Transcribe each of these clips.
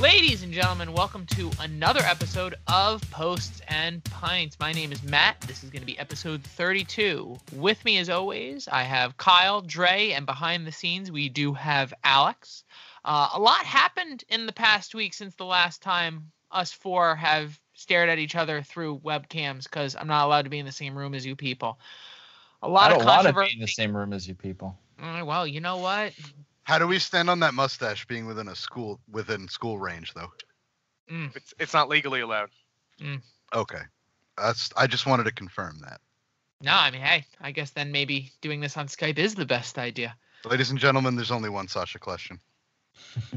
Ladies and gentlemen, welcome to another episode of Posts and Pints. My name is Matt. This is going to be episode 32. With me, as always, I have Kyle, Dre, and behind the scenes, we do have Alex. A lot happened in the past week since the last time us four have stared at each other through webcams because I'm not allowed to be in the same room as you people. I don't want to be in the same room as you people. Well, you know what? How do we stand on that mustache being within school range, though? It's not legally allowed. Okay, I just wanted to confirm that. No, I mean, hey, I guess then maybe doing this on Skype is the best idea. Ladies and gentlemen, there's only one Sasha question.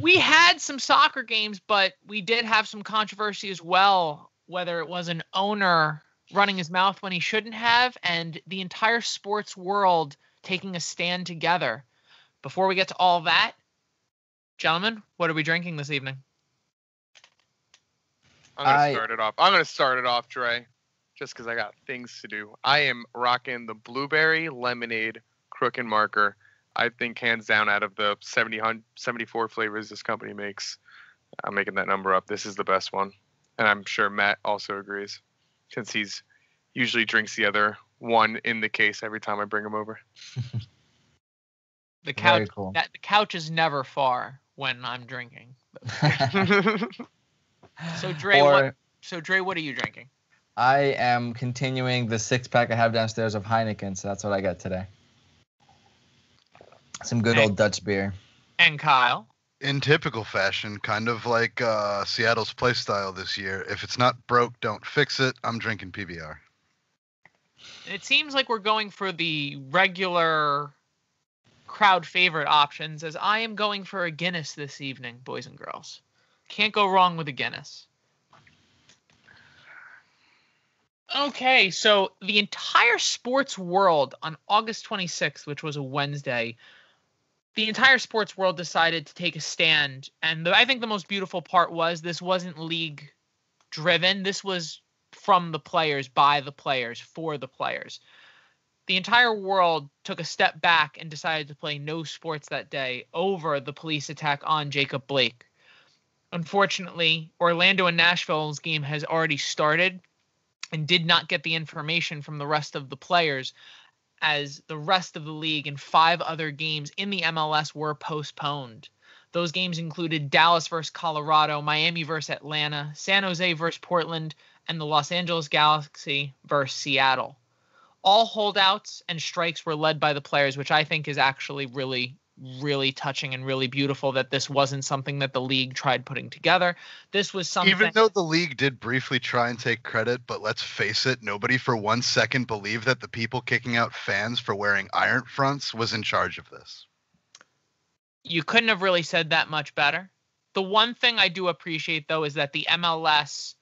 We had some soccer games, but we did have some controversy as well, whether it was an owner running his mouth when he shouldn't have, and the entire sports world taking a stand together. Before we get to all that, gentlemen, what are we drinking this evening? I'm going to start it off, Dre, just because I got things to do. I am rocking the blueberry lemonade Crook and Marker. I think hands down out of the 74 flavors this company makes, I'm making that number up. This is the best one. And I'm sure Matt also agrees, since he's usually drinks the other one in the case every time I bring him over. The couch, cool. The couch is never far when I'm drinking. So Dre, what are you drinking? I am continuing the 6-pack I have downstairs of Heineken, so that's what I got today. Some good old Dutch beer. And Kyle? In typical fashion, kind of like Seattle's play style this year. If it's not broke, don't fix it. I'm drinking PBR. It seems like we're going for the regular crowd favorite options, as I am going for a Guinness this evening, boys and girls. Can't go wrong with a Guinness. Okay, so the entire sports world on August 26th, which was a Wednesday, the entire sports world decided to take a stand. And I think the most beautiful part was this wasn't league driven. This was from the players, by the players, for the players. The entire world took a step back and decided to play no sports that day over the police attack on Jacob Blake. Unfortunately, Orlando and Nashville's game has already started and did not get the information from the rest of the players, as the rest of the league and 5 other games in the MLS were postponed. Those games included Dallas versus Colorado, Miami versus Atlanta, San Jose versus Portland, and the Los Angeles Galaxy versus Seattle. All holdouts and strikes were led by the players, which I think is actually really, really touching and really beautiful that this wasn't something that the league tried putting together. This was something... Even though the league did briefly try and take credit, but let's face it, nobody for 1 second believed that the people kicking out fans for wearing iron fronts was in charge of this. You couldn't have really said that much better. The one thing I do appreciate, though, is that the MLS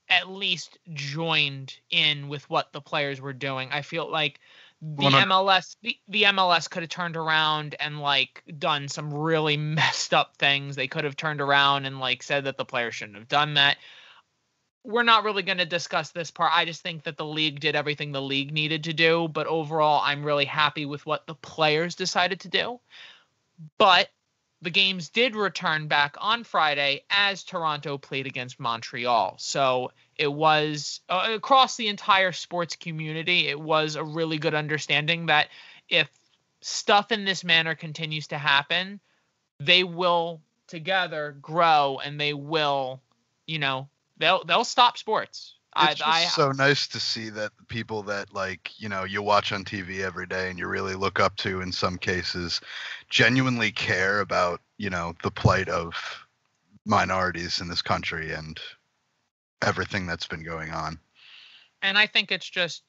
at least joined in with what the players were doing. I feel like the MLS could have turned around and done some really messed up things. They could have turned around and said that the players shouldn't have done that. We're not really going to discuss this part. I just think that the league did everything the league needed to do, but overall I'm really happy with what the players decided to do. But the games did return back on Friday as Toronto played against Montreal. So it was across the entire sports community, it was a really good understanding that if stuff in this manner continues to happen, they will together grow and they will, they'll stop sports. It's just so nice to see that people that you watch on TV every day and you really look up to in some cases genuinely care about, the plight of minorities in this country and everything that's been going on. And I think it's just,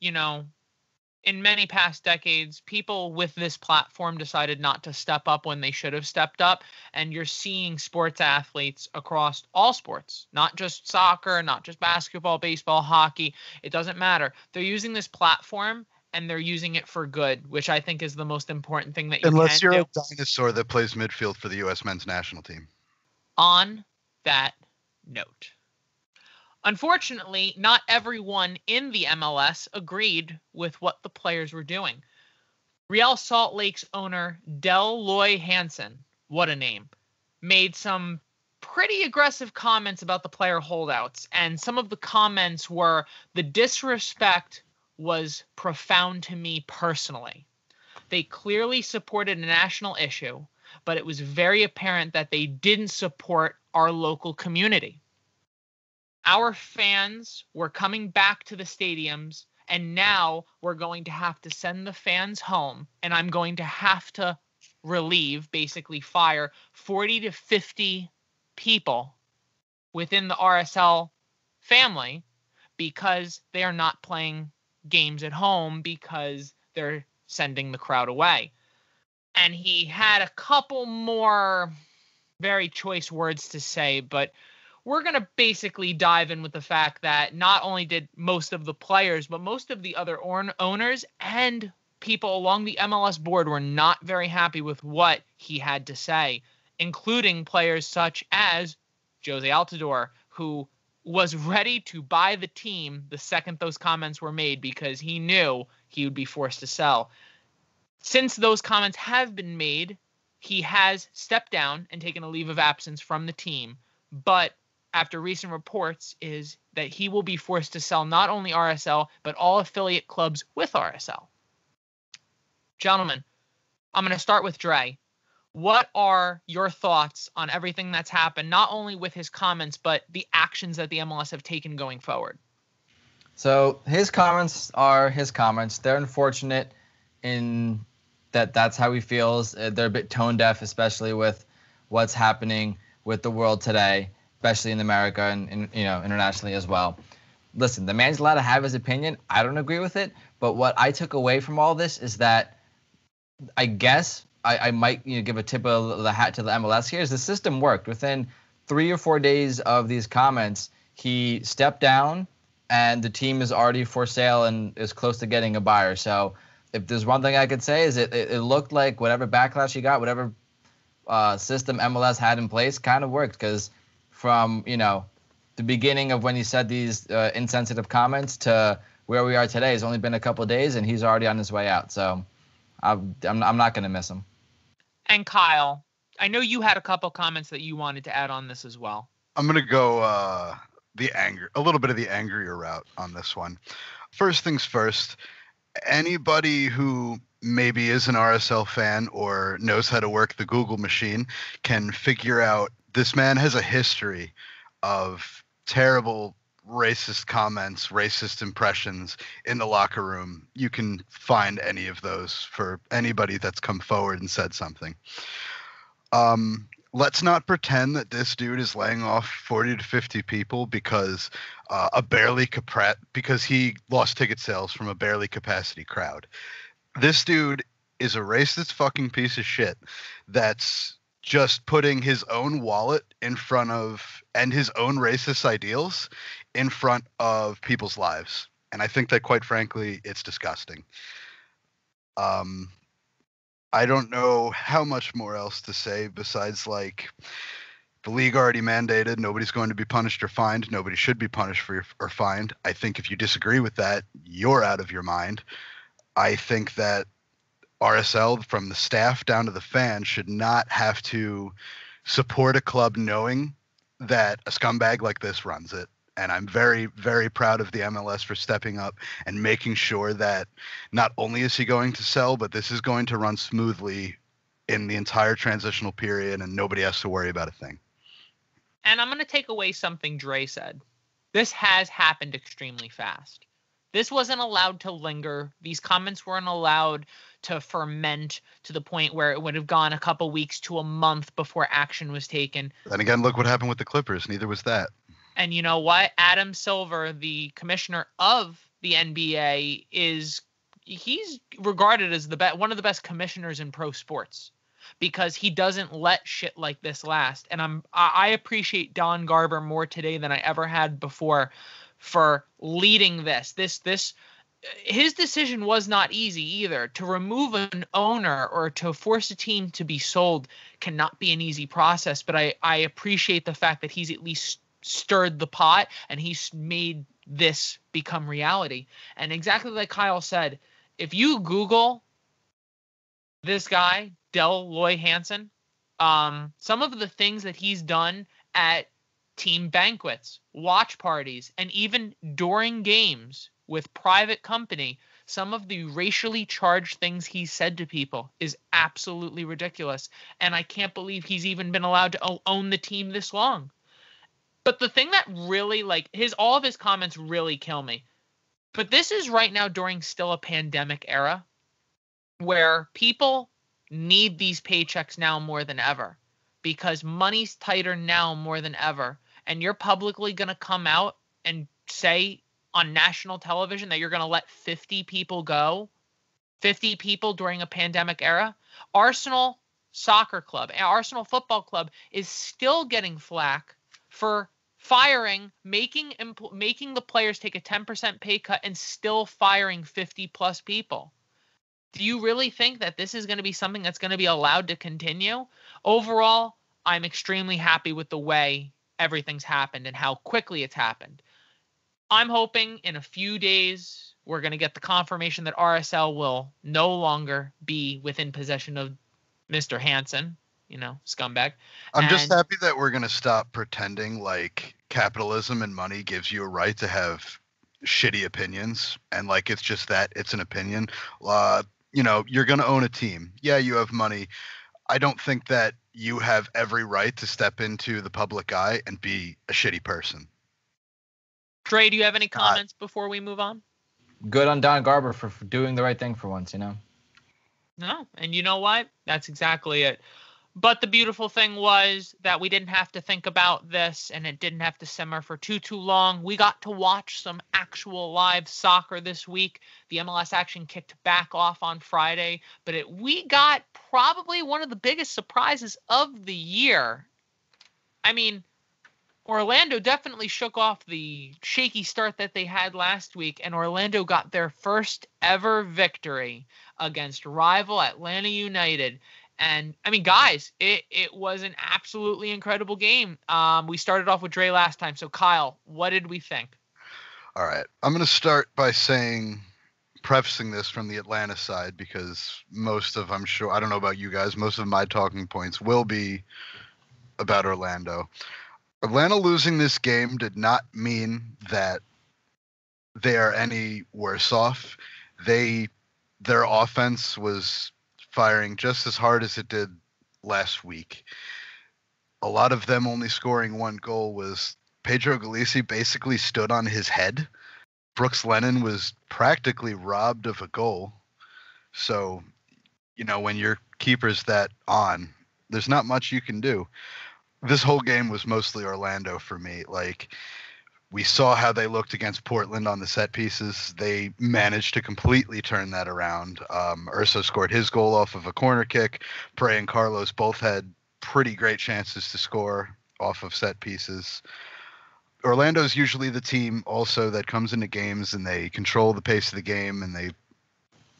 in many past decades, people with this platform decided not to step up when they should have stepped up. And you're seeing sports athletes across all sports, not just soccer, not just basketball, baseball, hockey. It doesn't matter. They're using this platform and they're using it for good, which I think is the most important thing that you can do. Unless you're a dinosaur that plays midfield for the U.S. men's national team. On that note, unfortunately, not everyone in the MLS agreed with what the players were doing. Real Salt Lake's owner, Del Loy Hansen, what a name, made some pretty aggressive comments about the player holdouts. And some of the comments were, the disrespect was profound to me personally. They clearly supported a national issue, but it was very apparent that they didn't support our local community. Our fans were coming back to the stadiums, and now we're going to have to send the fans home, and I'm going to have to relieve, basically fire, 40 to 50 people within the RSL family because they are not playing games at home because they're sending the crowd away. And he had a couple more very choice words to say, but we're going to basically dive in with the fact that not only did most of the players, but most of the other owners and people along the MLS board were not very happy with what he had to say, including players such as Jose Altidore, who was ready to buy the team the second those comments were made because he knew he would be forced to sell. Since those comments have been made, he has stepped down and taken a leave of absence from the team. But after recent reports is that he will be forced to sell not only RSL, but all affiliate clubs with RSL. Gentlemen, I'm going to start with Dre. What are your thoughts on everything that's happened, not only with his comments, but the actions that the MLS have taken going forward? So his comments are his comments. They're unfortunate in that that's how he feels. They're a bit tone deaf, especially with what's happening with the world today, especially in America and internationally as well. Listen, the man's allowed to have his opinion. I don't agree with it, but what I took away from all this is that I guess I might give a tip of the hat to the MLS here is the system worked. Within 3 or 4 days of these comments, he stepped down and the team is already for sale and is close to getting a buyer. So if there's one thing I could say is it looked like whatever backlash he got, whatever system MLS had in place kind of worked, because from the beginning of when he said these insensitive comments to where we are today has only been a couple of days, and he's already on his way out. So I'm not going to miss him. And Kyle, I know you had a couple comments that you wanted to add on this as well. I'm going to go a little bit of the angrier route on this one. First things first, anybody who maybe is an RSL fan or knows how to work the Google machine can figure out this man has a history of terrible racist comments, racist impressions in the locker room. You can find any of those for anybody that's come forward and said something. Let's not pretend that this dude is laying off 40 to 50 people because because he lost ticket sales from a barely capacity crowd. This dude is a racist fucking piece of shit that's just putting his own wallet in front of, and his own racist ideals in front of people's lives. And I think that, quite frankly, it's disgusting. I don't know how much more else to say besides, like, the league already mandated nobody's going to be punished or fined. Nobody should be punished or fined. I think if you disagree with that, you're out of your mind. I think that RSL, from the staff down to the fans, should not have to support a club knowing that a scumbag like this runs it. And I'm very, very proud of the MLS for stepping up and making sure that not only is he going to sell, but this is going to run smoothly in the entire transitional period and nobody has to worry about a thing. And I'm going to take away something Dre said. This has happened extremely fast. This wasn't allowed to linger. These comments weren't allowed to ferment to the point where it would have gone a couple weeks to a month before action was taken. Then again, look what happened with the Clippers. Neither was that. And you know what? Adam Silver, the commissioner of the NBA, he's regarded as one of the best commissioners in pro sports because he doesn't let shit like this last. And I appreciate Don Garber more today than I ever had before for leading this. His decision was not easy either. To remove an owner or to force a team to be sold cannot be an easy process. But I appreciate the fact that he's at least stirred the pot and he's made this become reality. And exactly like Kyle said, if you Google this guy, Dell Loy Hansen, some of the things that he's done at team banquets, watch parties, and even during games with private company, some of the racially charged things he said to people is absolutely ridiculous. And I can't believe he's even been allowed to own the team this long. But the thing that really, like, all of his comments really kill me. But this is right now during still a pandemic era where people need these paychecks now more than ever because money's tighter now more than ever. And you're publicly going to come out and say on national television that you're going to let 50 people go, 50 people during a pandemic era. Arsenal Soccer Club, Arsenal Football Club is still getting flack for firing, making the players take a 10% pay cut and still firing 50 plus people. Do you really think that this is going to be something that's going to be allowed to continue? Overall, I'm extremely happy with the way everything's happened and how quickly it's happened. I'm hoping in a few days we're going to get the confirmation that RSL will no longer be within possession of Mr. Hansen, scumbag. I'm just happy that we're going to stop pretending like capitalism and money gives you a right to have shitty opinions and like it's just that it's an opinion. You're going to own a team. Yeah, you have money. I don't think that you have every right to step into the public eye and be a shitty person. Dre, do you have any comments before we move on? Good on Don Garber for doing the right thing for once, No, and you know what? That's exactly it. But the beautiful thing was that we didn't have to think about this and it didn't have to simmer for too long. We got to watch some actual live soccer this week. The MLS action kicked back off on Friday, but we got probably one of the biggest surprises of the year. I mean, Orlando definitely shook off the shaky start that they had last week, and Orlando got their first ever victory against rival Atlanta United. And, I mean, guys, it was an absolutely incredible game. We started off with Dre last time. So, Kyle, what did we think? All right. I'm going to start by prefacing this from the Atlanta side because I'm sure, I don't know about you guys, most of my talking points will be about Orlando. Atlanta losing this game did not mean that they are any worse off. Their offense was firing just as hard as it did last week. A lot of them only scoring one goal was Pedro Gallese basically stood on his head. Brooks Lennon was practically robbed of a goal. So, when your keeper's that on, there's not much you can do. This whole game was mostly Orlando for me. Like, we saw how they looked against Portland on the set pieces. They managed to completely turn that around. Urso scored his goal off of a corner kick. Prey and Carlos both had pretty great chances to score off of set pieces. Orlando's usually the team also that comes into games and they control the pace of the game and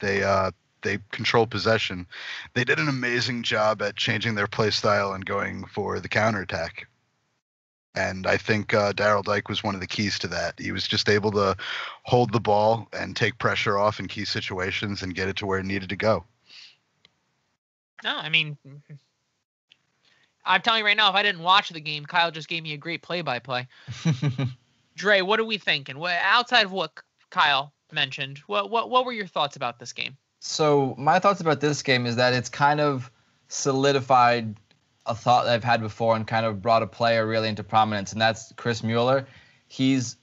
they control possession. They did an amazing job at changing their play style and going for the counterattack. And I think Daryl Dike was one of the keys to that. He was just able to hold the ball and take pressure off in key situations and get it to where it needed to go. No, I mean, I'm telling you right now, if I didn't watch the game, Kyle just gave me a great play-by-play. Dre, what are we thinking? Outside of what Kyle mentioned, what were your thoughts about this game? So my thoughts about this game is that it's kind of solidified a thought that I've had before and kind of brought a player really into prominence, and that's Chris Mueller. He's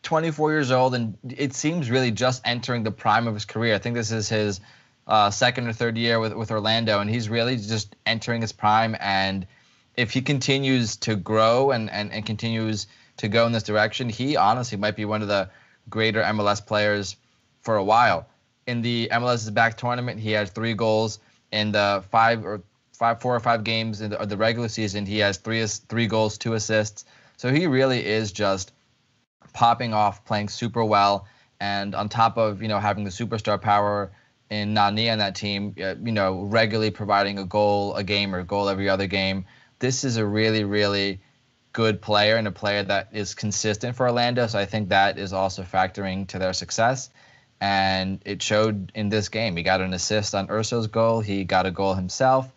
24 years old, and it seems really just entering the prime of his career. I think this is his second or third year with Orlando, and he's really just entering his prime. And if he continues to grow and continues to go in this direction, he honestly might be one of the greater MLS players for a while. In the MLS Back tournament, he had 3 goals. In the 4 or 5 games in the regular season, he has 3 goals, 2 assists. So he really is just popping off, playing super well. And on top of, having the superstar power in Nani on that team, regularly providing a goal a game or a goal every other game, this is a really, really good player and a player that is consistent for Orlando. So I think that is also factoring to their success. And it showed in this game. He got an assist on Urso's goal. He got a goal himself.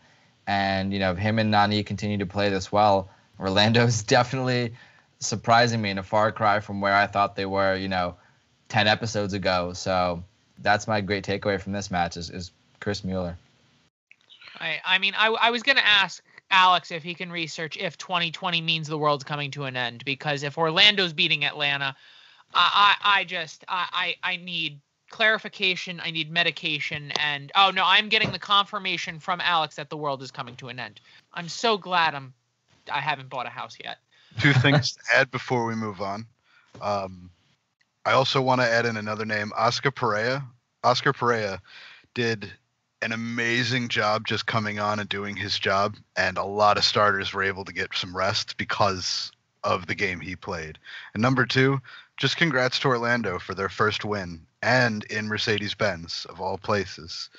And, him and Nani continue to play this well. Orlando's definitely surprising me in a far cry from where I thought they were, 10 episodes ago. So that's my great takeaway from this match is Chris Mueller. I was going to ask Alex if he can research if 2020 means the world's coming to an end, because if Orlando's beating Atlanta, I need clarification. I need medication. And oh no, I'm getting the confirmation from Alex that the world is coming to an end. I'm so glad I haven't bought a house yet. 2 things to add before we move on. I also want to add in another name, Oscar Pereira. Oscar Pereira did an amazing job just coming on and doing his job, and a lot of starters were able to get some rest because of the game he played. And number 2, just congrats to Orlando for their first win, and in Mercedes-Benz, of all places.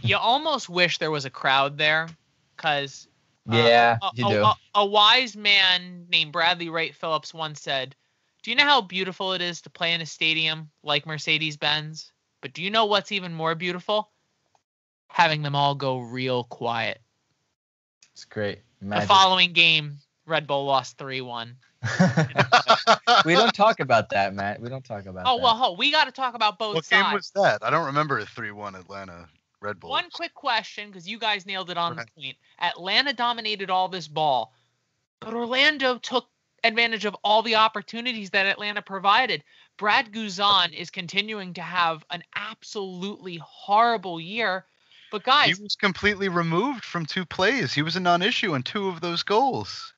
You almost wish there was a crowd there, because you do. A wise man named Bradley Wright Phillips once said, "Do you know how beautiful it is to play in a stadium like Mercedes-Benz? But do you know what's even more beautiful? Having them all go real quiet." It's great. The following game, Red Bull lost 3-1. We don't talk about that, Matt. We don't talk about that. Well, we got to talk about both What sides. game was that? I don't remember a 3-1 Atlanta Red Bull. One quick question, because you guys nailed it on the point. Atlanta dominated all this ball, but Orlando took advantage of all the opportunities that Atlanta provided. Brad Guzan is continuing to have an absolutely horrible year. But guys, he was completely removed from 2 plays. He was a non-issue on 2 of those goals.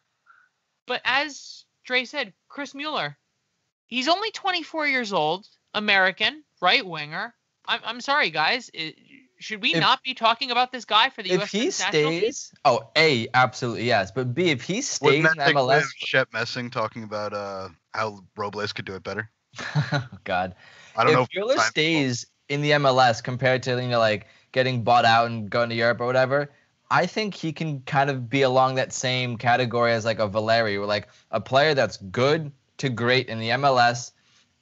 But as Dre said, Chris Mueller, he's only 24 years old, American, right winger. I'm sorry, guys. Should we not be talking about this guy for the U.S. national team? If he stays, A, absolutely yes. But B, if he stays in MLS, Shep Messing talking about how Robles could do it better. God, I don't know. If Mueller stays in the MLS compared to getting bought out and going to Europe or whatever, I think he can kind of be along that same category as like a Valeri, or like a player that's good to great in the MLS.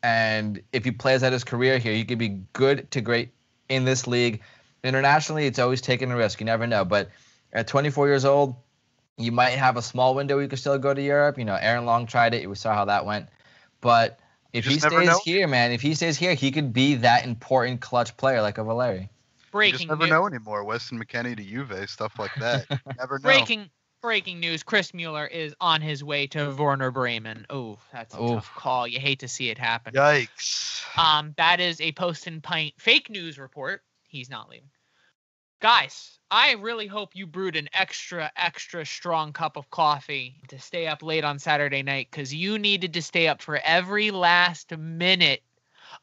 And if he plays out his career here, he could be good to great in this league. Internationally, it's always taking a risk. You never know. But at 24 years old, you might have a small window you could still go to Europe. Aaron Long tried it. We saw how that went. But if he stays here, man, he could be that important clutch player like a Valeri. You just never know anymore. Weston McKennie to Juve, stuff like that. You never know. Breaking news, Chris Mueller is on his way to Werder Bremen. Oh, that's a tough call. You hate to see it happen. Yikes. That is a Post and Pint fake news report. He's not leaving. Guys, I really hope you brewed an extra strong cup of coffee to stay up late on Saturday night, because you needed to stay up for every last minute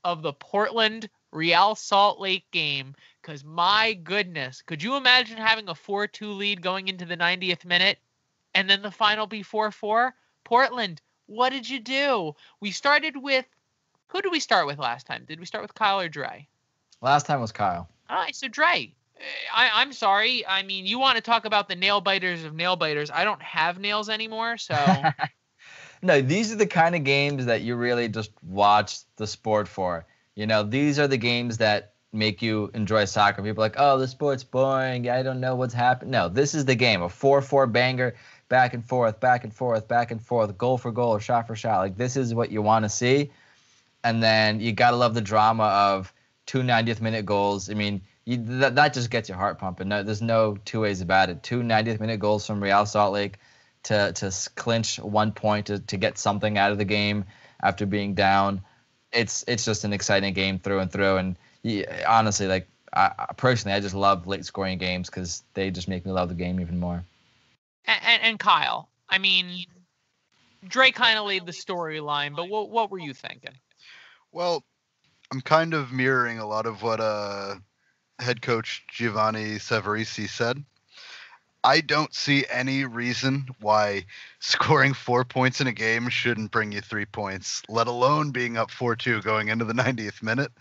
of the Portland Real Salt Lake game. Because my goodness, could you imagine having a 4-2 lead going into the 90th minute and then the final be 4-4? Portland, what did you do? We started with, who did we start with last time? Did we start with Kyle or Dre? Last time was Kyle. All right, so Dre, I'm sorry. I mean, you want to talk about the nail biters of nail biters. I don't have nails anymore, so. No, these are the kind of games that you really just watch the sport for. These are the games that make you enjoy soccer. People are like, oh, the sport's boring. I don't know what's happening. No, this is the game. A 4-4 banger, back and forth, back and forth, back and forth, goal for goal, shot for shot. Like, this is what you want to see. And then you got to love the drama of 2 90th minute goals. I mean, that just gets your heart pumping. No, there's no 2 ways about it. 2 90th minute goals from Real Salt Lake to clinch 1 point, to get something out of the game after being down. It's just an exciting game through and through. And honestly, personally, I just love late scoring games because they just make me love the game even more. And Kyle, I mean, Dre kind of laid the storyline, but what were you thinking? Well, I'm kind of mirroring a lot of what head coach Giovanni Savarese said. I don't see any reason why scoring 4 points in a game shouldn't bring you 3 points, let alone being up 4-2 going into the 90th minute.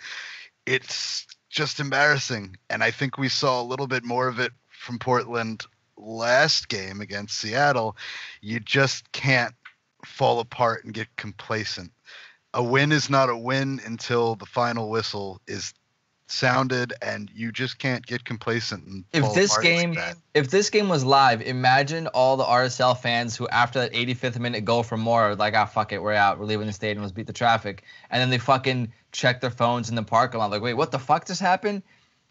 It's just embarrassing. And I think we saw a little bit more of it from Portland last game against Seattle. You just can't fall apart and get complacent. A win is not a win until the final whistle is sounded, and you just can't get complacent and If fall this apart game, like that. if this game was live, imagine all the RSL fans who, after that 85th minute goal from Moore, were like, ah, fuck it, we're out, we're leaving the stadium, let's beat the traffic, and then they fucking check their phones in the parking lot, like, wait, what the fuck just happened?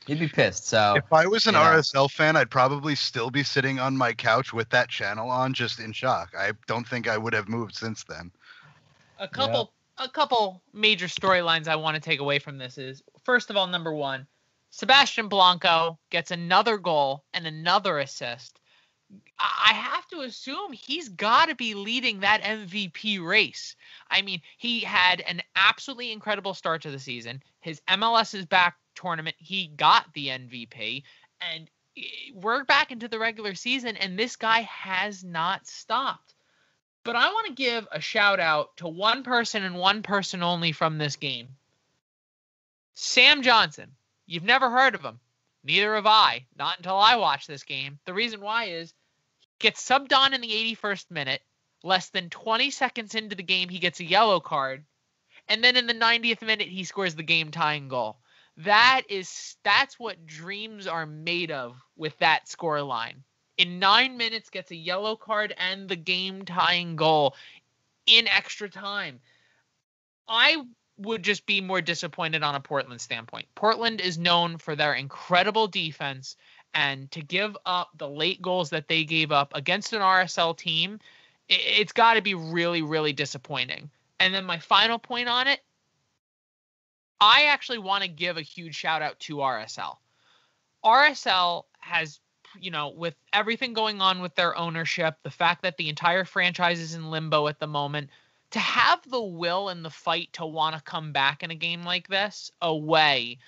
You'd be pissed. So If I was an you know. RSL fan, I'd probably still be sitting on my couch with that channel on, just in shock. I don't think I would have moved since then. A couple major storylines I want to take away from this is, first of all, number one, Sebastian Blanco gets another goal and another assist. I have to assume he's got to be leading that MVP race. I mean, he had an absolutely incredible start to the season. His MLS is back tournament, he got the MVP, and we're back into the regular season, and this guy has not stopped. But I want to give a shout out to one person and one person only from this game. Sam Johnson. You've never heard of him. Neither have I. Not until I watched this game. The reason why is he gets subbed on in the 81st minute. Less than 20 seconds into the game, he gets a yellow card. And then in the 90th minute, he scores the game-tying goal. That's what dreams are made of with that score line. In 9 minutes, gets a yellow card and the game-tying goal in extra time. I would just be more disappointed on a Portland standpoint. Portland is known for their incredible defense, and to give up the late goals that they gave up against an RSL team, it's got to be really, really disappointing. And then my final point on it, I actually want to give a huge shout out to RSL. RSL has, with everything going on with their ownership, the fact that the entire franchise is in limbo at the moment, to have the will and the fight to want to come back in a game like this away,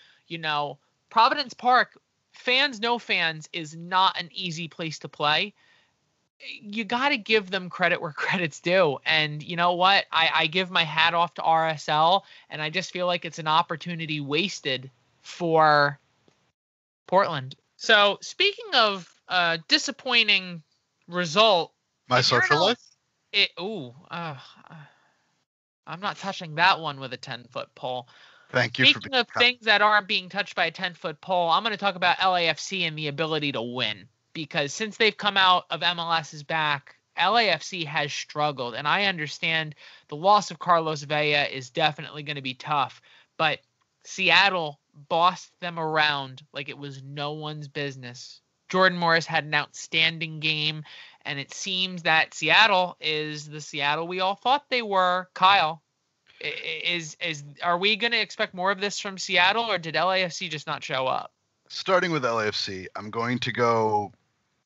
Providence Park, fans, no fans, is not an easy place to play. You got to give them credit where credit's due. And you know what? I give my hat off to RSL, and I just feel like it's an opportunity wasted for Portland. So speaking of disappointing result, My social life? I'm not touching that one with a 10-foot pole. Thank you. Speaking of things that aren't being touched by a 10-foot pole, I'm going to talk about LAFC and the ability to win. Because since they've come out of MLS's back, LAFC has struggled. And I understand the loss of Carlos Vela is definitely going to be tough. But Seattle bossed them around like it was no one's business. Jordan Morris had an outstanding game. And it seems that Seattle is the Seattle we all thought they were. Kyle, are we going to expect more of this from Seattle, or did LAFC just not show up? Starting with LAFC, I'm going to go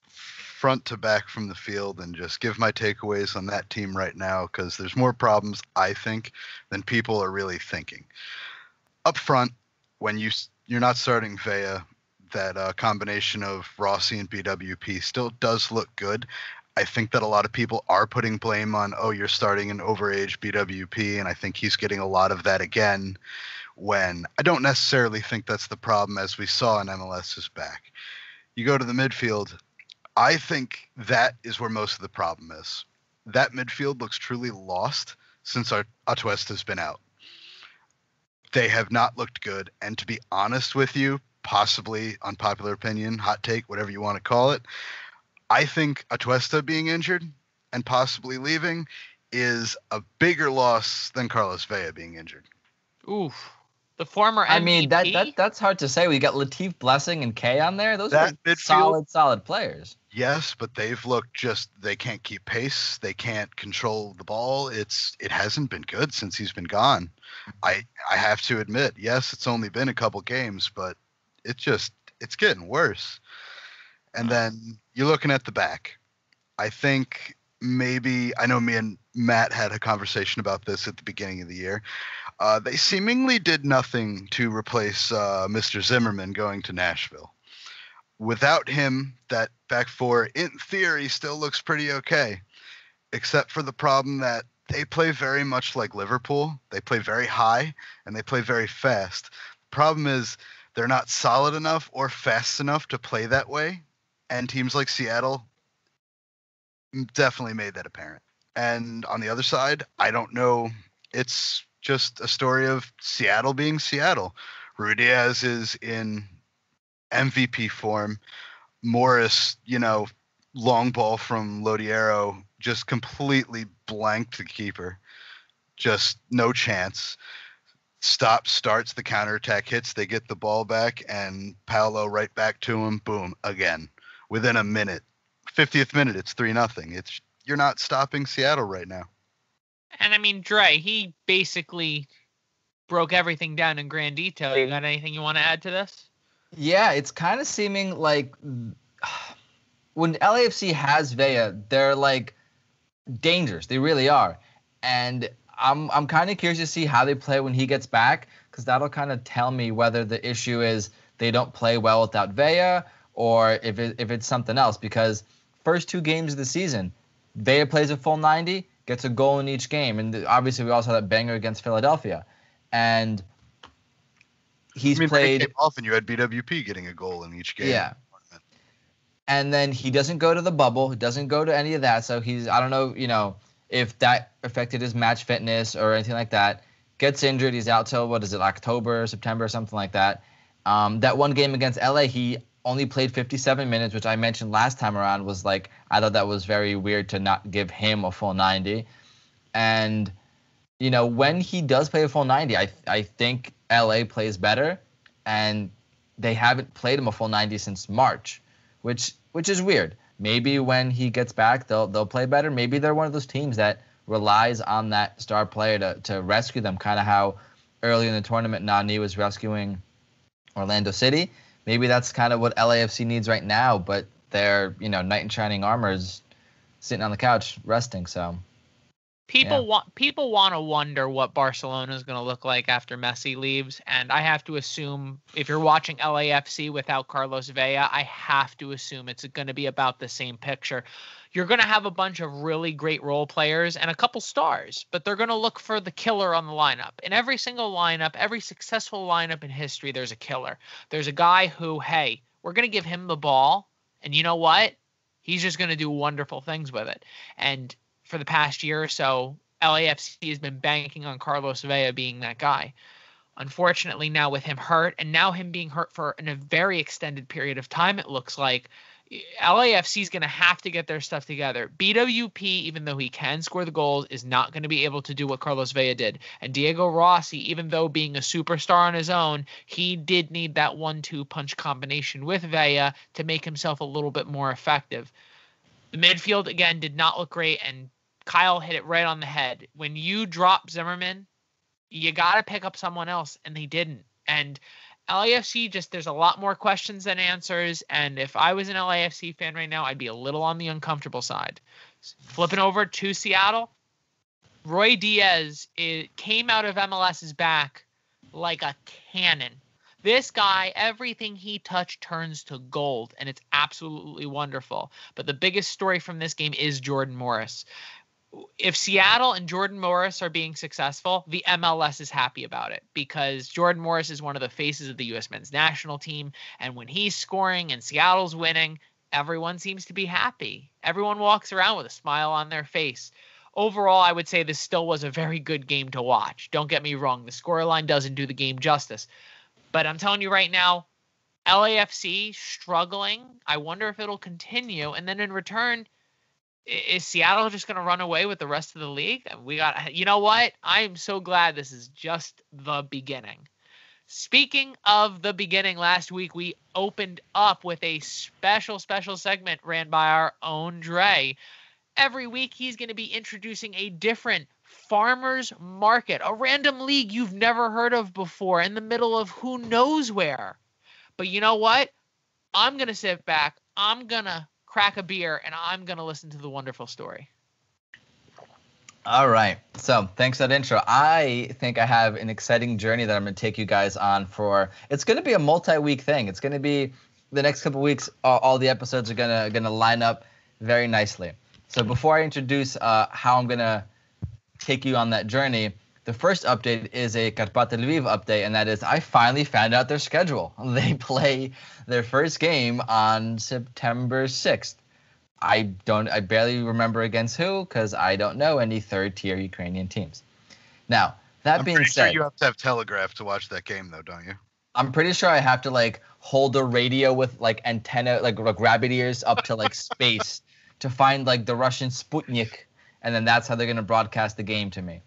front to back from the field and just give my takeaways on that team right now, because there's more problems, I think, than people are really thinking. Up front, when you're not starting Vea, that combination of Rossi and BWP still does look good. I think that a lot of people are putting blame on, you're starting an overage BWP, and I think he's getting a lot of that again, when I don't necessarily think that's the problem, as we saw in MLS's back. You go to the midfield, I think that is where most of the problem is. That midfield looks truly lost since Atuesta's been out. They have not looked good, and to be honest with you, possibly unpopular opinion, hot take, whatever you want to call it, I think Atuesta being injured and possibly leaving is a bigger loss than Carlos Vela being injured. Oof. The former MVP? I mean, that's hard to say. We got Latif Blessing and Kay on there. Those are solid players. Yes, but they've looked they can't keep pace. They can't control the ball. It hasn't been good since he's been gone. I have to admit, yes, it's only been a couple games, but it's getting worse. And then you're looking at the back. I think I know me and Matt had a conversation about this at the beginning of the year. They seemingly did nothing to replace Mr. Zimmerman going to Nashville. Without him, that back four, in theory, still looks pretty okay, except for the problem that they play very much like Liverpool. They play very high, and they play very fast. The problem is they're not solid enough or fast enough to play that way, and teams like Seattle definitely made that apparent. And on the other side, I don't know. It's just a story of Seattle being Seattle. Ruidiaz is in MVP form. Morris, long ball from Lodiero just completely blanked the keeper. Just no chance. Starts the counterattack, hits, they get the ball back, and Paolo right back to him. Boom, again. Within a minute. 50th minute, it's 3-0. You're not stopping Seattle right now. And I mean, Dre, he basically broke everything down in grand detail. You got anything you want to add to this? Yeah, it's kind of seeming like when LAFC has Villa, they're like dangerous. They really are. And I'm kind of curious to see how they play when he gets back, because that'll kind of tell me whether the issue is they don't play well without Villa or if it's something else. Because first 2 games of the season, Villa plays a full 90, gets a goal in each game. And obviously we also had that banger against Philadelphia. And he's played. Came off and you had BWP getting a goal in each game. Yeah. And then he doesn't go to the bubble. He doesn't go to any of that. So I don't know, if that affected his match fitness or anything like that. Gets injured. He's out till, October, September, something like that. That one game against LA, he only played 57 minutes, which I mentioned last time around was I thought that was very weird to not give him a full 90. And, when he does play a full 90, I think LA plays better. And they haven't played him a full 90 since March, which is weird. Maybe when he gets back, they'll play better. Maybe they're one of those teams that relies on that star player to rescue them, kind of how early in the tournament Nani was rescuing Orlando City. Maybe that's kind of what LAFC needs right now, but their knight in shining armor is sitting on the couch resting. So people want to wonder what Barcelona is going to look like after Messi leaves, and I have to assume if you're watching LAFC without Carlos Vela, I have to assume it's going to be about the same picture. You're going to have a bunch of really great role players and a couple stars, but they're going to look for the killer on the lineup. In every single lineup, every successful lineup in history, there's a killer. There's a guy who, hey, we're going to give him the ball, and you know what? He's just going to do wonderful things with it. And for the past year or so, LAFC has been banking on Carlos Vela being that guy. Unfortunately, now with him hurt, and now him being hurt for a very extended period of time, it looks like LAFC is going to have to get their stuff together. BWP, even though he can score the goals, is not going to be able to do what Carlos Vela did. And Diego Rossi, even though being a superstar on his own, he did need that 1-2 punch combination with Vela to make himself a little bit more effective. The midfield, again, did not look great, and Kyle hit it right on the head. When you drop Zimmerman, you got to pick up someone else, and they didn't. And LAFC, there's a lot more questions than answers, and if I was an LAFC fan right now, I'd be a little on the uncomfortable side. Flipping over to Seattle, Roy Diaz came out of MLS's back like a cannon. This guy, everything he touched turns to gold, and it's absolutely wonderful. But the biggest story from this game is Jordan Morris. If Seattle and Jordan Morris are being successful, the MLS is happy about it, because Jordan Morris is one of the faces of the U.S. men's national team. And when he's scoring and Seattle's winning, everyone seems to be happy. Everyone walks around with a smile on their face. Overall, I would say this still was a very good game to watch. Don't get me wrong. The scoreline doesn't do the game justice. But I'm telling you right now, LAFC struggling. I wonder if it'll continue. And then in return, is Seattle just going to run away with the rest of the league? You know what? I'm so glad this is just the beginning. Speaking of the beginning, last week we opened up with a special segment ran by our own Dre. Every week he's going to be introducing a different farmers market, a random league you've never heard of before in the middle of who knows where. But you know what? I'm going to sit back. I'm going to crack a beer, and I'm going to listen to the wonderful story. All right. So thanks for that intro. I think I have an exciting journey that I'm going to take you guys on for. It's going to be a multi-week thing. It's going to be the next couple of weeks. All the episodes are going to line up very nicely. So before I introduce how I'm going to take you on that journey, the first update is a Karpaty Lviv update, and that is I finally found out their schedule. They play their first game on September 6th. I barely remember against who, because I don't know any third-tier Ukrainian teams. Now, that being said, sure you have to have Telegraph to watch that game, though, don't you? I'm pretty sure I have to like hold a radio with like antenna, like rabbit ears up to like space to find like the Russian Sputnik, and then that's how they're gonna broadcast the game to me.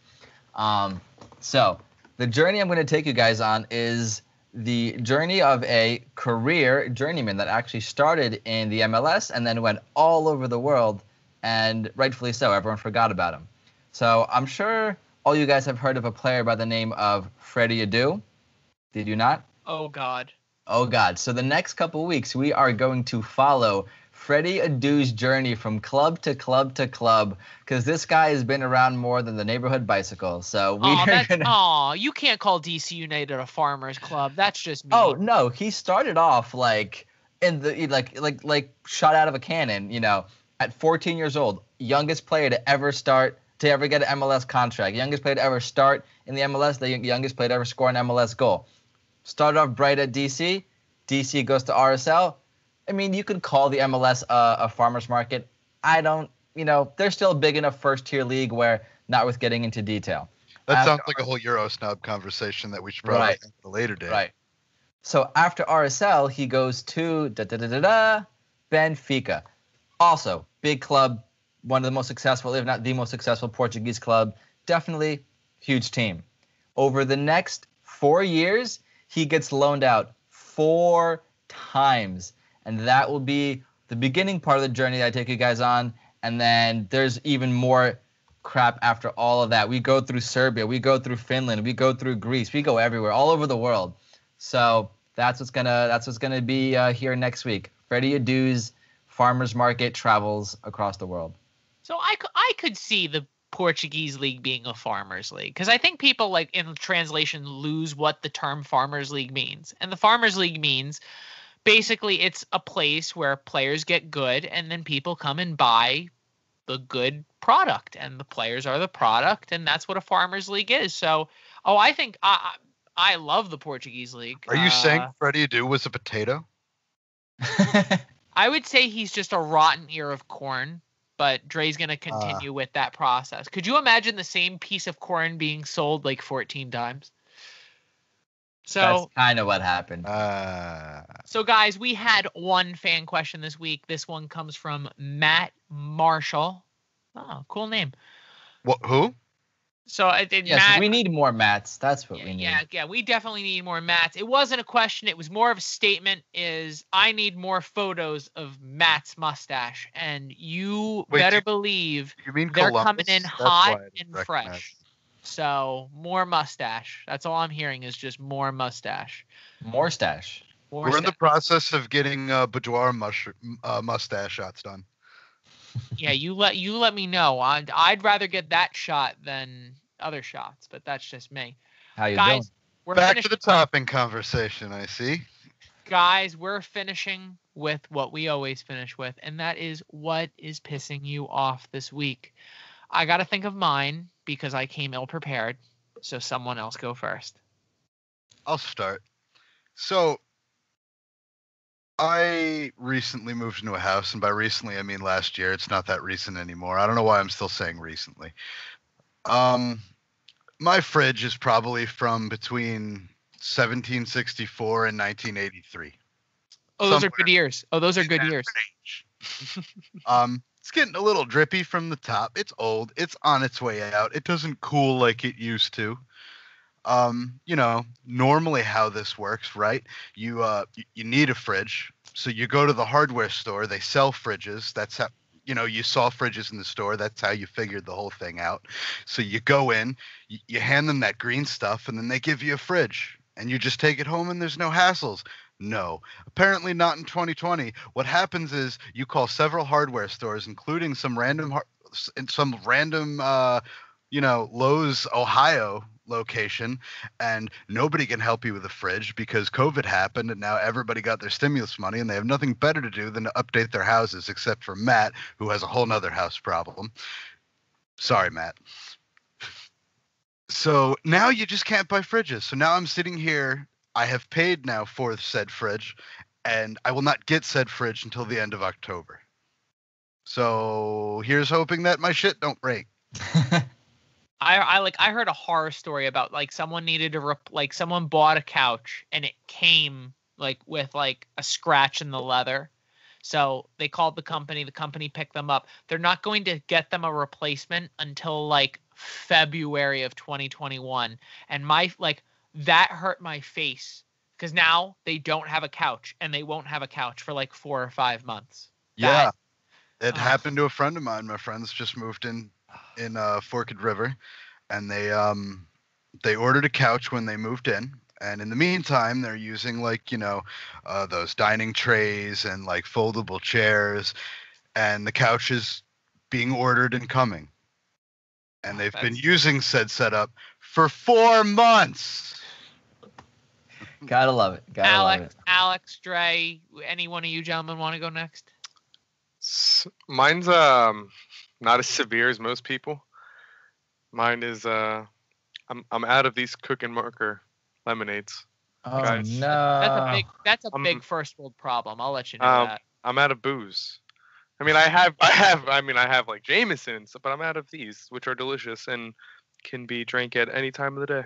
So the journey I'm gonna take you guys on is the journey of a career journeyman that actually started in the MLS and then went all over the world, and rightfully so. Everyone forgot about him. So I'm sure all you guys have heard of a player by the name of Freddie Adu. Did you not? Oh God. Oh God. So the next couple weeks, we are going to follow Freddie Adu's journey from club to club to club, because this guy has been around more than the neighborhood bicycle. So we are gonna. You can't call DC United a farmers club. That's just me. Oh no, he started off like in the like shot out of a cannon. You know, at 14 years old, youngest player to ever get an MLS contract, youngest player to ever start in the MLS, the youngest player to ever score an MLS goal. Started off bright at DC. DC goes to RSL. I mean, you could call the MLS a farmer's market. I don't, they're still a big enough first-tier league where not worth getting into detail. That sounds like a whole Euro snob conversation that we should probably have at a later date. Right. So after RSL, he goes to Benfica. Also, big club, one of the most successful, if not the most successful Portuguese club. Definitely huge team. Over the next 4 years, he gets loaned out 4 times. And that will be the beginning part of the journey that I take you guys on. And then there's even more crap after all of that. We go through Serbia. We go through Finland. We go through Greece. We go everywhere, all over the world. So that's what's gonna be here next week. Freddie Adu's farmers market travels across the world. So I could see the Portuguese league being a farmers league, because I think people like in translation lose what the term farmers league means. And the farmers league means basically it's a place where players get good and then people come and buy the good product, and the players are the product, and that's what a farmers league is. So, I think I love the Portuguese league. Are you saying Freddie Adu was a potato? I would say he's just a rotten ear of corn. But Dre's going to continue with that process. Could you imagine the same piece of corn being sold like 14 times? So that's kind of what happened. So, guys, we had one fan question this week. This one comes from Matt Marshall. Oh, cool name. What? Who? So Matt, we need more Matts. That's what we need. Yeah, we definitely need more Matts. It wasn't a question. It was more of a statement. I need more photos of Matt's mustache, and you better believe they're coming in hot and fresh. So more mustache. That's all I'm hearing is just more mustache. More stash. We're in the process of getting boudoir mustache shots done. Yeah, you let me know. I'd rather get that shot than other shots, but that's just me. How you doing? We're back to the topping conversation, I see. Guys, we're finishing with what we always finish with, and that is what is pissing you off this week. I got to think of mine because I came ill-prepared, so someone else go first. I'll start. So, I recently moved into a house, and by recently I mean last year. It's not that recent anymore. I don't know why I'm still saying recently. My fridge is probably from between 1764 and 1983. Oh, those are good years. It's getting a little drippy from the top. It's old. It's on its way out. It doesn't cool like it used to. Normally how this works, right? You need a fridge. So you go to the hardware store, they sell fridges. That's how, you saw fridges in the store. That's how you figured the whole thing out. So you go in, you hand them that green stuff, and then they give you a fridge. And you just take it home and there's no hassles. No, apparently not in 2020. What happens is you call several hardware stores, including some random Lowe's, Ohio location, and nobody can help you with a fridge because COVID happened and now everybody got their stimulus money and they have nothing better to do than to update their houses, except for Matt, who has a whole nother house problem. Sorry, Matt. So now you just can't buy fridges. So now I'm sitting here. I have paid now for said fridge, and I will not get said fridge until the end of October. So here's hoping that my shit don't break. I heard a horror story about like someone needed to like someone bought a couch and it came like with like a scratch in the leather. So they called the company picked them up. They're not going to get them a replacement until like February of 2021. And that hurt my face because now they don't have a couch and they won't have a couch for like 4 or 5 months. Yeah. It happened to a friend of mine. My friends just moved in Forked River, and they ordered a couch when they moved in. And in the meantime, they're using like, those dining trays and like foldable chairs, and the couch is being ordered and coming. And they've been using said setup for 4 months. Gotta love it. Love it. Alex, Dre, any one of you gentlemen want to go next? Mine's not as severe as most people. Mine is I'm out of these Cook and Marker lemonades. Oh guys. no. That's a big first world problem. I'll let you know that. I'm out of booze. I mean, I have like Jameson's, but I'm out of these, which are delicious and can be drank at any time of the day.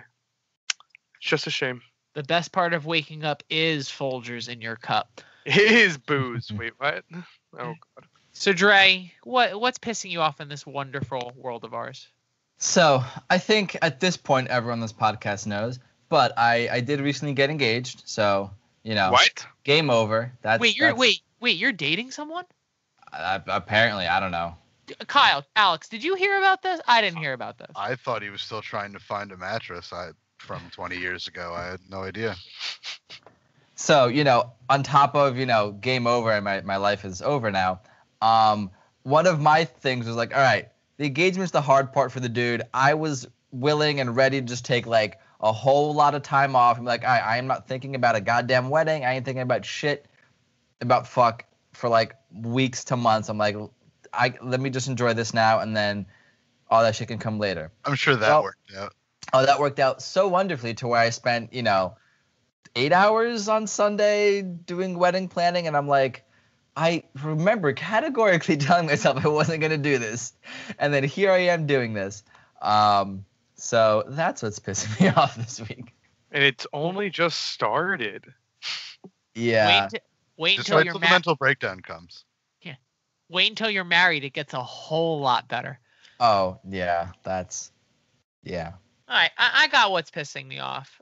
It's just a shame. The best part of waking up is Folgers in your cup. It is booze. Wait, what? Oh god. So Dre, what's pissing you off in this wonderful world of ours? So I think at this point everyone on this podcast knows, but I did recently get engaged, so What? Game over. Wait, you're dating someone? Apparently, I don't know. Kyle, Alex, did you hear about this? I didn't hear about this. I thought he was still trying to find a mattress from 20 years ago. I had no idea. So, on top of, game over and my life is over now, one of my things was like, all right, the engagement's the hard part for the dude. I was willing and ready to just take like a whole lot of time off and be like, all right, I am not thinking about a goddamn wedding. I ain't thinking about shit about fuck for like weeks to months. I'm like, let me just enjoy this now, and then all that shit can come later. I'm sure that worked out. Oh, that worked out so wonderfully to where I spent, 8 hours on Sunday doing wedding planning, and I'm like, I remember categorically telling myself I wasn't going to do this, and then here I am doing this. So that's what's pissing me off this week. And it's only just started. Yeah. Wait until the mental breakdown comes. Yeah. Wait until you're married. It gets a whole lot better. Oh, yeah. Yeah. All right. I got what's pissing me off.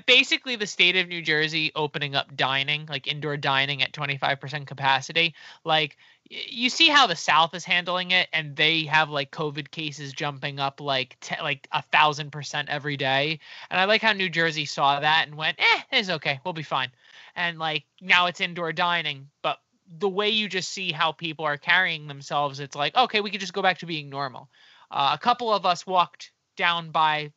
Basically the state of New Jersey opening up dining, like indoor dining at 25% capacity. Like, you see how the South is handling it, and they have like COVID cases jumping up like 1,000% every day. And I like how New Jersey saw that and went, it's okay, we'll be fine. And like now it's indoor dining, but the way you just see how people are carrying themselves, it's like, okay, we could just go back to being normal. A couple of us walked down by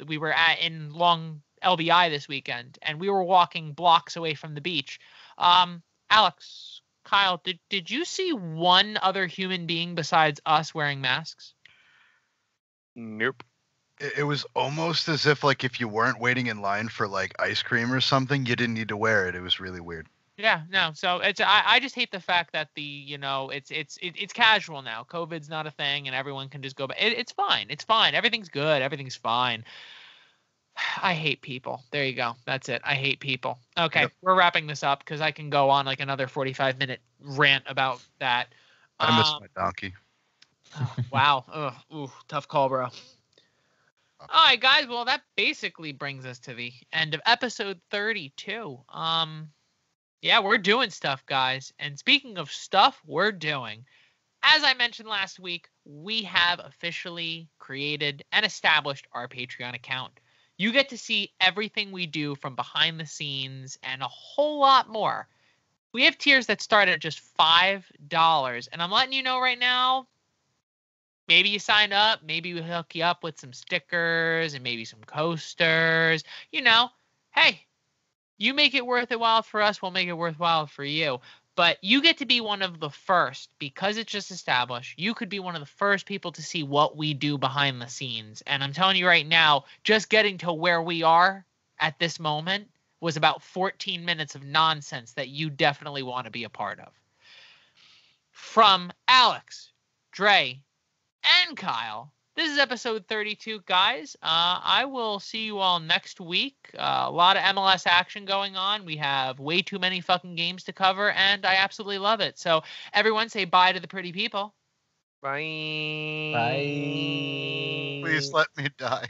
we were in Long LBI this weekend, and we were walking blocks away from the beach. Alex, Kyle, did you see one other human being besides us wearing masks? Nope. It was almost as if like if you weren't waiting in line for like ice cream or something, you didn't need to wear it. It was really weird. Yeah, no. So I just hate the fact that it's casual now. COVID's not a thing, and everyone can just go back. It's fine. It's fine. Everything's good. Everything's fine. I hate people. There you go. That's it. I hate people. Okay, yep. We're wrapping this up because I can go on like another 45-minute rant about that. I miss my donkey. Oh, wow. Ooh, tough call, bro. All right, guys. Well, that basically brings us to the end of episode 32. Yeah, we're doing stuff, guys. And speaking of stuff we're doing, as I mentioned last week, we have officially created and established our Patreon account. You get to see everything we do from behind the scenes and a whole lot more. We have tiers that start at just $5. And I'm letting you know right now, maybe you sign up, maybe we hook you up with some stickers and maybe some coasters. Hey, you make it worthwhile for us, we'll make it worthwhile for you. But you get to be one of the first, because it's just established, you could be one of the first people to see what we do behind the scenes. And I'm telling you right now, just getting to where we are at this moment was about 14 minutes of nonsense that you definitely want to be a part of. From Alex, Dre, and Kyle, This is episode 32, guys. I will see you all next week. A lot of MLS action going on. We have way too many fucking games to cover, and I absolutely love it. So everyone say bye to the pretty people. Bye. Bye. Please let me die.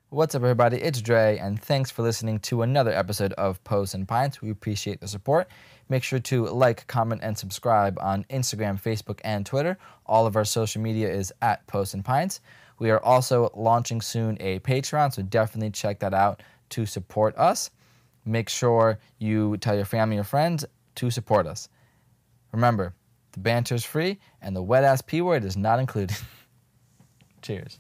What's up, everybody? It's Dre, and thanks for listening to another episode of Posts and Pints. We appreciate the support. Make sure to like, comment, and subscribe on Instagram, Facebook, and Twitter. All of our social media is at Posts and Pints. We are also launching soon a Patreon, so definitely check that out to support us. Make sure you tell your family or friends to support us. Remember, the banter is free, and the wet-ass P word is not included. Cheers.